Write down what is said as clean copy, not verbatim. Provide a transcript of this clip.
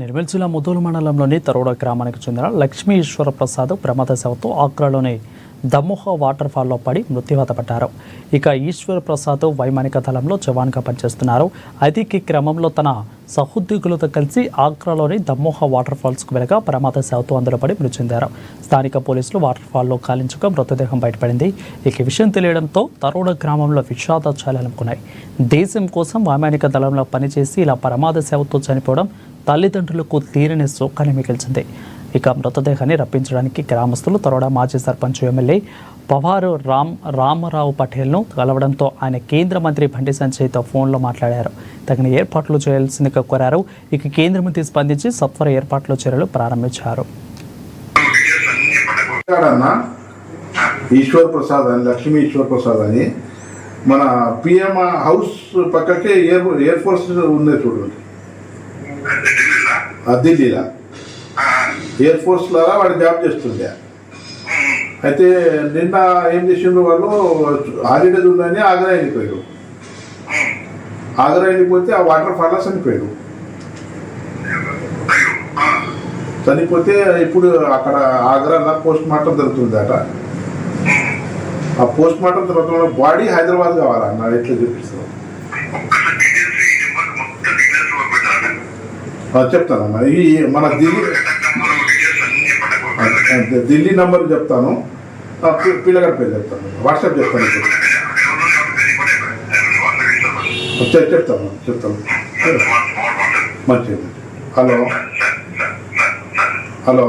నిర్మల్ జిల్లా ముదోలు మండలంలోని తరోడ గ్రామానికి చెందిన లక్ష్మీ ఈశ్వర ప్రసాద్ ప్రమాదవశాత్తు ఆగ్రాలోని దమ్మోహ వాటర్ ఫాల్లో పడి మృత్యువాత పడ్డారు. ఇక ఈశ్వర ప్రసాద్ వైమానిక దళంలో జవాన్గా పనిచేస్తున్నారు. అయితే ఈ క్రమంలో తన సహోద్యోగులతో కలిసి ఆగ్రాలోని దమ్మోహ వాటర్ ఫాల్స్కు వెళ్ళగా ప్రమాదవశాత్తు అందులో పడి మృతి చెందారు. స్థానిక పోలీసులు వాటర్ ఫాల్లో కాలించగా మృతదేహం బయటపడింది. ఇక విషయం తెలియడంతో తరోడ గ్రామంలో విషాద ఛాయలనుకున్నాయి. దేశం కోసం వైమానిక దళంలో పనిచేసి ఇలా ప్రమాదవశాత్తు చనిపోవడం తల్లిదండ్రులకు తీరని శోకాన్ని మిగిల్చింది. ఇక మృతదేహాన్ని రప్పించడానికి గ్రామస్తులు తరోడ మాజీ సర్పంచ్ ఎమ్మెల్యే పవారు రామరావు పటేల్ను కలవడంతో ఆయన కేంద్ర మంత్రి బండి సంజయ్తో ఫోన్లో మాట్లాడారు. తగిన ఏర్పాట్లు చేయాల్సిందిగా కోరారు. ఇక కేంద్ర మంత్రి స్పందించి సత్వర ఏర్పాట్లు చర్యలు ప్రారంభించారు. ఈశ్వర్ ప్రసాద్ అని లక్ష్మీ ఈశ్వర్ ప్రసాద్ అని మన పిఎం హౌస్ పక్కకే ఎయిర్ ఫోర్స్ ఉంది చూడండి, ఢిల్లీలో ఎయిర్ ఫోర్స్ లాగా వాడు జాబ్ చేస్తుండే. అయితే నిన్న ఏం చేసిండ్రు వాళ్ళు, హాలిడేస్ ఉందని ఆగ్రా వెళ్ళిపోయారు. ఆగ్రా వెళ్ళిపోతే ఆ వాటర్ ఫాల్లో చనిపోతే ఇప్పుడు అక్కడ ఆగ్రాలో పోస్ట్ మార్టం జరుగుతుంది అట. ఆ పోస్ట్ మార్టం తర్వాత బాడీ హైదరాబాద్ కావాలన్న ఎట్లా చూపిస్తారు చెప్తానమ్మా. ఈ మన ఢిల్లీ నంబర్ చెప్తాను, పిల్లగారి పేరు చెప్తాను, వాట్సాప్ చెప్తాను. చెప్తాను మంచిది. హలో